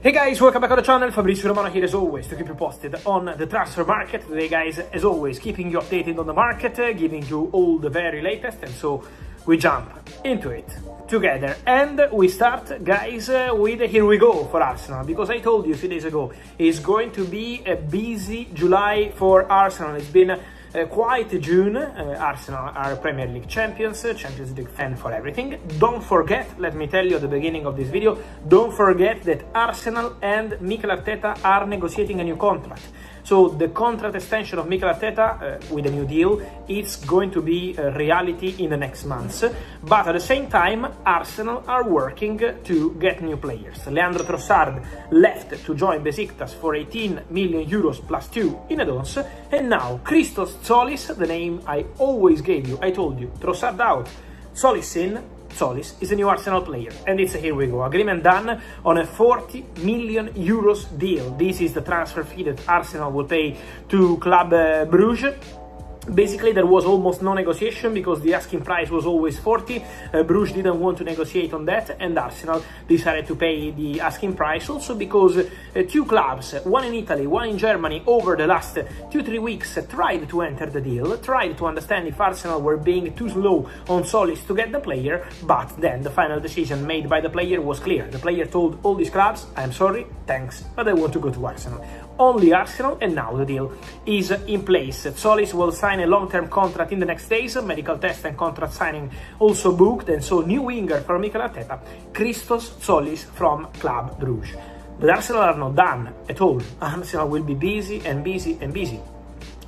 Hey guys, welcome back on the channel. Fabrizio Romano here as always to keep you posted on the transfer market. Today guys, as always, keeping you updated on the market, giving you all the very latest, and so we jump into it together. And we start guys with here we go for Arsenal, because I told you a few days ago it's going to be a busy July for Arsenal. It's been quite June. Arsenal are Premier League champions, Champions League fan for everything. Don't forget, let me tell you at the beginning of this video, don't forget that Arsenal and Mikel Arteta are negotiating a new contract. So the contract extension of Mikel Arteta with a new deal, it's going to be a reality in the next months. But at the same time, Arsenal are working to get new players. Leandro Trossard left to join Besiktas for 18 million euros plus 2 in add-ons. And now Christos Tzolis, the name I always gave you, I told you, Trossard out, Tzolis in. Tzolis is a new Arsenal player, and it's a here we go. Agreement done on a 40 million euros deal. This is the transfer fee that Arsenal will pay to Club Bruges. Basically, there was almost no negotiation because the asking price was always 40. Bruges didn't want to negotiate on that, and Arsenal decided to pay the asking price. Also because two clubs, one in Italy, one in Germany, over the last 2-3 weeks tried to enter the deal, tried to understand if Arsenal were being too slow on Tzolis to get the player, but then the final decision made by the player was clear. The player told all these clubs, I'm sorry, thanks, but I want to go to Arsenal. Only Arsenal, and now the deal is in place. Tzolis will sign a long-term contract in the next days, medical test and contract signing also booked, and so new winger for Mikel Arteta, Christos Tzolis from Club Bruges. But Arsenal are not done at all. Arsenal will be busy and busy and busy.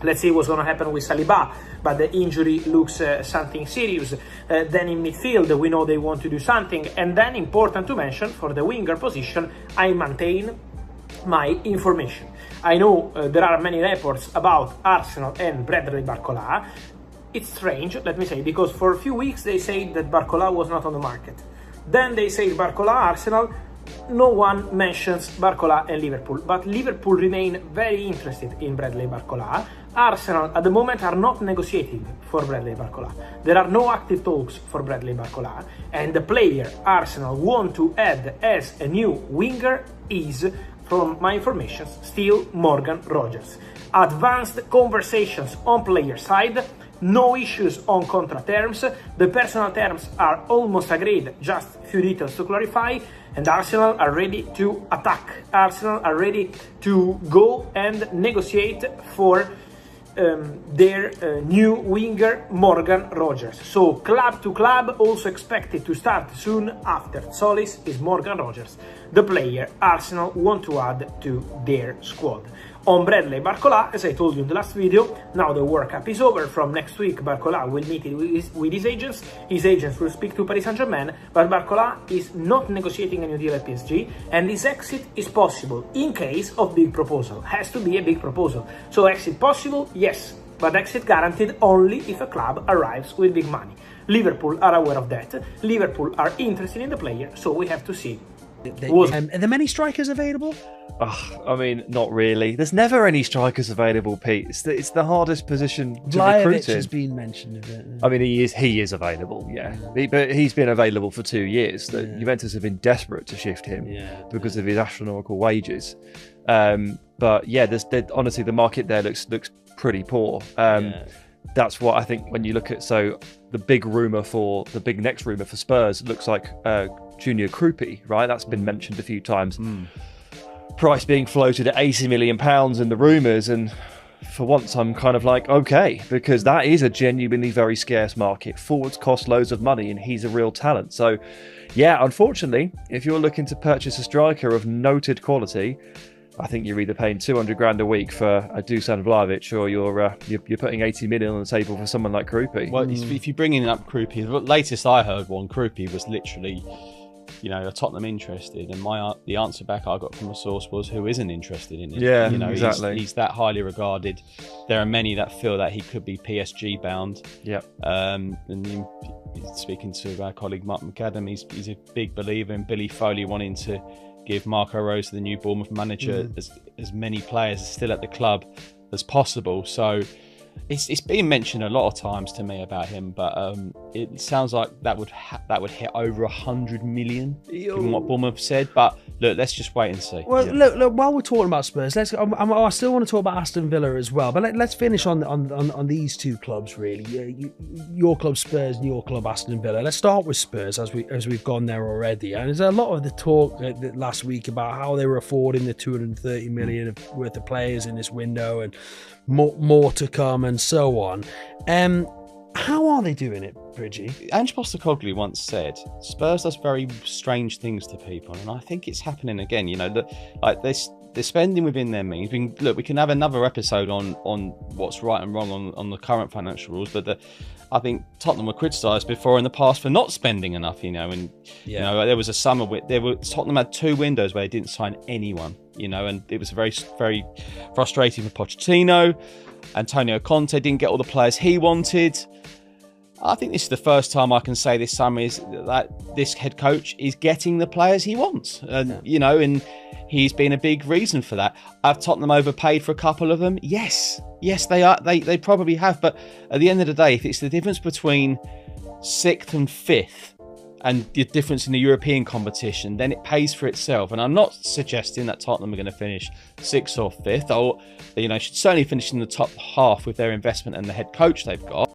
Let's see what's going to happen with Saliba, but the injury looks something serious. Then in midfield, we know they want to do something. And then, important to mention, for the winger position, I maintain my information. I know there are many reports about Arsenal and Bradley Barcola. It's strange, let me say, because for a few weeks they said that Barcola was not on the market. Then they say Barcola, Arsenal. No one mentions Barcola and Liverpool, but Liverpool remain very interested in Bradley Barcola. Arsenal at the moment are not negotiating for Bradley Barcola. There are no active talks for Bradley Barcola, and the player Arsenal want to add as a new winger is, from my information, still Morgan Rogers. Advanced conversations on player side, no issues on contract terms, the personal terms are almost agreed, just a few details to clarify, and Arsenal are ready to attack. Arsenal are ready to go and negotiate for their new winger Morgan Rogers. So club to club also expected to start soon after Tzolis is Morgan Rogers, the player Arsenal want to add to their squad. On Bradley Barcola, as I told you in the last video, now the workup is over. From next week Barcola will meet with his agents. His agents will speak to Paris Saint-Germain, but Barcola is not negotiating a new deal at PSG, and his exit is possible in case of big proposal. Has to be a big proposal. So exit possible, yes, but exit guaranteed only if a club arrives with big money. Liverpool are aware of that. Liverpool are interested in the player, so we have to see. Are there many strikers available? I mean, not really. There's never any strikers available, Pete. It's the hardest position to recruit in. Has been mentioned a bit. I mean, he is available, yeah. But he's been available for 2 years. Juventus have been desperate to shift him because of his astronomical wages. But yeah, honestly, the market there looks pretty poor. That's what I think when you look at the big next rumour for Spurs looks like Junior Krupi, right? That's been mentioned a few times. Price being floated at £80 million in the rumours, and for once I'm kind of like, okay, because that is a genuinely very scarce market. Forwards cost loads of money and he's a real talent. So yeah, unfortunately, if you're looking to purchase a striker of noted quality, I think you're either paying 200 grand a week for a Dusan Vlahovic, or you're putting 80 million on the table for someone like Krupi. Well, if you're bringing up Krupi, the latest I heard Krupi was literally, a Tottenham interested, and the answer back I got from a source was, who isn't interested in him? Yeah, exactly. He's that highly regarded. There are many that feel that he could be PSG bound. Yeah. And speaking to our colleague Mark McAdam, he's a big believer in Billy Foley wanting to give Marco Rose, the new Bournemouth manager, as many players still at the club as possible. So it's been mentioned a lot of times to me about him, but it sounds like that would hit over 100 million, given what Bournemouth said. But look, let's just wait and see. Well, look. While we're talking about Spurs, I still want to talk about Aston Villa as well. But let's finish on these two clubs really. Your club Spurs and your club Aston Villa. Let's start with Spurs as we've gone there already. And there's a lot of the talk last week about how they were affording the 230 million worth of players in this window and more to come and so on. How are they doing it, Bridgie? Ange Postecoglou once said, Spurs does very strange things to people, and I think it's happening again. You know, like this. They're spending within their means. We can have another episode on what's right and wrong on the current financial rules, but I think Tottenham were criticised before in the past for not spending enough, you know, and you know, there was a summer Tottenham had 2 windows where they didn't sign anyone, you know, and it was very, very frustrating for Pochettino. Antonio Conte didn't get all the players he wanted. I think this is the first time I can say this summer is that this head coach is getting the players he wants, and you know, and he's been a big reason for that. Have Tottenham overpaid for a couple of them? Yes, they are. They probably have. But at the end of the day, if it's the difference between 6th and 5th, and the difference in the European competition, then it pays for itself. And I'm not suggesting that Tottenham are going to finish 6th or 5th, or you know, should certainly finish in the top half with their investment and the head coach they've got.